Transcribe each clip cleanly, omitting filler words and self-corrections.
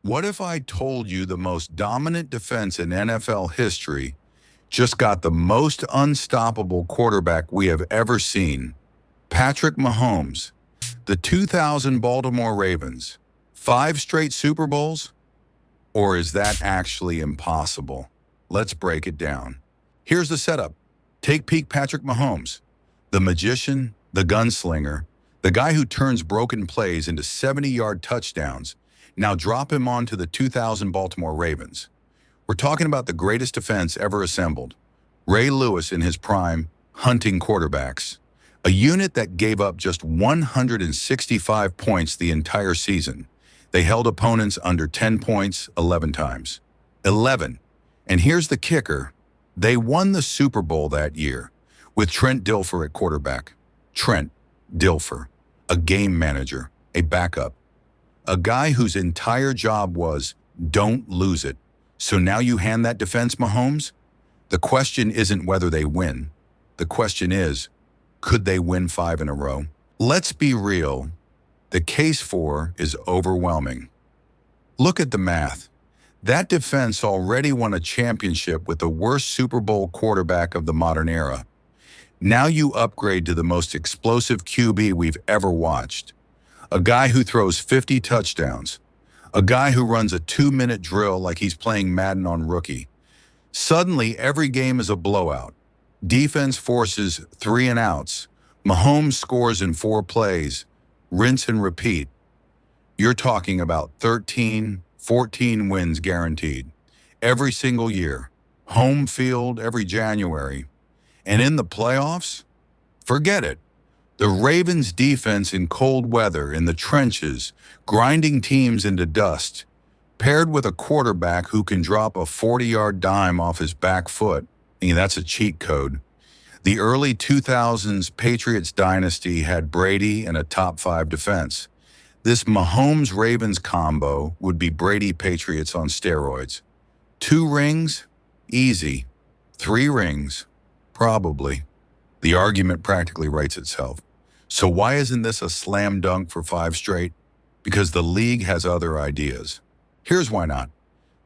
What if I told you the most dominant defense in NFL history just got the most unstoppable quarterback we have ever seen? Patrick Mahomes, the 2000 Baltimore Ravens, 5 straight Super Bowls? Or is that actually impossible? Let's break it down. Here's the setup. Take peek Patrick Mahomes, the magician, the gunslinger, the guy who turns broken plays into 70-yard touchdowns. Now drop him onto the 2000 Baltimore Ravens. We're talking about the greatest defense ever assembled. Ray Lewis in his prime, hunting quarterbacks. A unit that gave up just 165 points the entire season. They held opponents under 10 points 11 times. 11. And here's the kicker. They won the Super Bowl that year with Trent Dilfer at quarterback. Trent Dilfer, a game manager, a backup. A guy whose entire job was, don't lose it. So now you hand that defense Mahomes? The question isn't whether they win. The question is, could they win 5 in a row? Let's be real. The case for is overwhelming. Look at the math. That defense already won a championship with the worst Super Bowl quarterback of the modern era. Now you upgrade to the most explosive QB we've ever watched. A guy who throws 50 touchdowns. A guy who runs a 2-minute drill like he's playing Madden on rookie. Suddenly, every game is a blowout. Defense forces 3 and outs. Mahomes scores in 4 plays. Rinse and repeat. You're talking about 13, 14 wins guaranteed. Every single year. Home field every January. And in the playoffs? Forget it. The Ravens' defense in cold weather, in the trenches, grinding teams into dust, paired with a quarterback who can drop a 40-yard dime off his back foot. That's a cheat code. The early 2000s Patriots dynasty had Brady and a top 5 defense. This Mahomes-Ravens combo would be Brady Patriots on steroids. 2 rings? Easy. 3 rings? Probably. The argument practically writes itself. So why isn't this a slam dunk for 5 straight? Because the league has other ideas. Here's why not.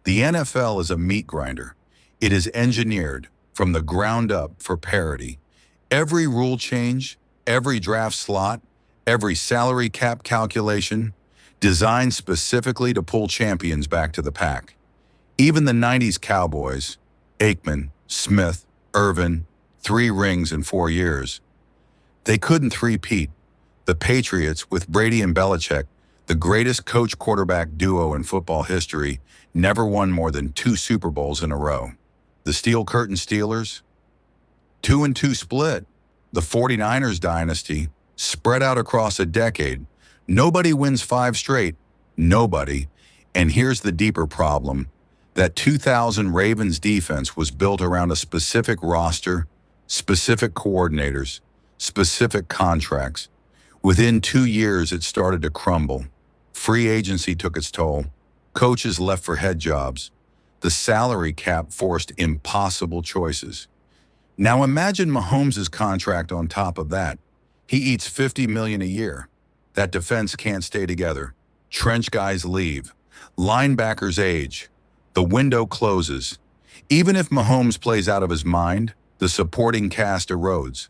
The NFL is a meat grinder. It is engineered from the ground up for parity. Every rule change, every draft slot, every salary cap calculation, designed specifically to pull champions back to the pack. Even the 90s Cowboys, Aikman, Smith, Irvin, 3 rings in 4 years. They couldn't three-peat. The Patriots, with Brady and Belichick, the greatest coach-quarterback duo in football history, never won more than 2 Super Bowls in a row. The Steel Curtain Steelers, 2-2 split. The 49ers dynasty, spread out across a decade. Nobody wins 5 straight. Nobody. And here's the deeper problem. That 2000 Ravens defense was built around a specific roster, specific coordinators, specific contracts. Within 2 years, it started to crumble. Free agency took its toll. Coaches left for head jobs. The salary cap forced impossible choices. Now imagine Mahomes' contract on top of that. He eats $50 million a year. That defense can't stay together. Trench guys leave. Linebackers age. The window closes. Even if Mahomes plays out of his mind, the supporting cast erodes.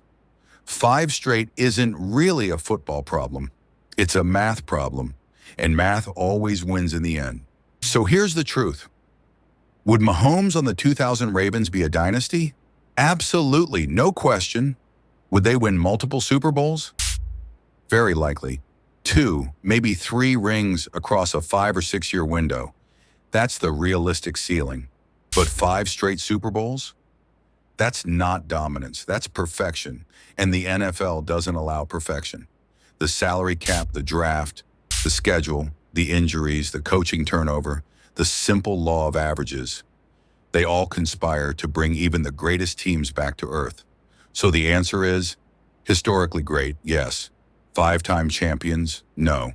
5 straight isn't really a football problem. It's a math problem. And math always wins in the end. So here's the truth. Would Mahomes on the 2000 Ravens be a dynasty? Absolutely, no question. Would they win multiple Super Bowls? Very likely. 2, maybe 3 rings across a 5 or 6 year window. That's the realistic ceiling. But 5 straight Super Bowls? That's not dominance, that's perfection. And the NFL doesn't allow perfection. The salary cap, the draft, the schedule, the injuries, the coaching turnover, the simple law of averages. They all conspire to bring even the greatest teams back to earth. So the answer is, historically great, yes. 5-time champions, no.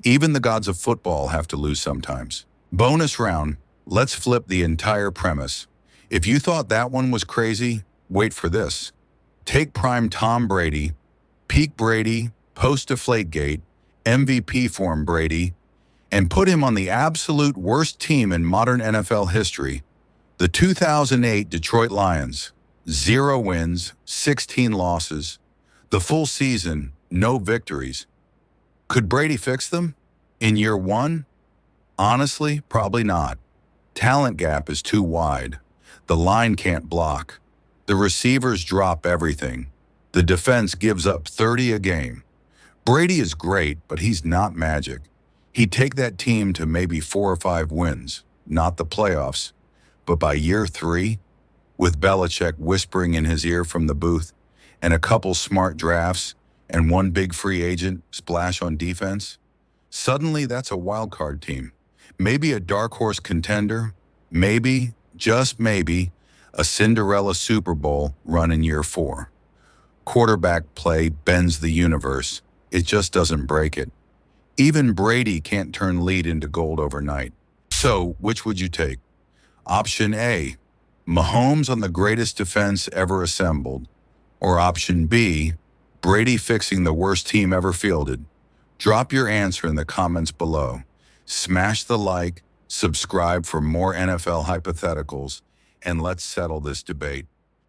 Even the gods of football have to lose sometimes. Bonus round, let's flip the entire premise. If you thought that one was crazy, wait for this. Take prime Tom Brady, peak Brady, post-Deflategate, MVP form Brady, and put him on the absolute worst team in modern NFL history, the 2008 Detroit Lions. 0 wins, 16 losses, the full season, no victories. Could Brady fix them? In year one? Honestly, probably not. Talent gap is too wide. The line can't block. The receivers drop everything. The defense gives up 30 a game. Brady is great, but he's not magic. He'd take that team to maybe 4 or 5 wins, not the playoffs. But by year 3, with Belichick whispering in his ear from the booth, and a couple smart drafts, and one big free agent splash on defense, suddenly that's a wild card team. Maybe a dark horse contender, maybe, just maybe, a Cinderella Super Bowl run in year 4. Quarterback play bends the universe. It just doesn't break it. Even Brady can't turn lead into gold overnight. So, which would you take? Option A, Mahomes on the greatest defense ever assembled. Or option B, Brady fixing the worst team ever fielded. Drop your answer in the comments below. Smash the like, subscribe for more NFL hypotheticals, and let's settle this debate.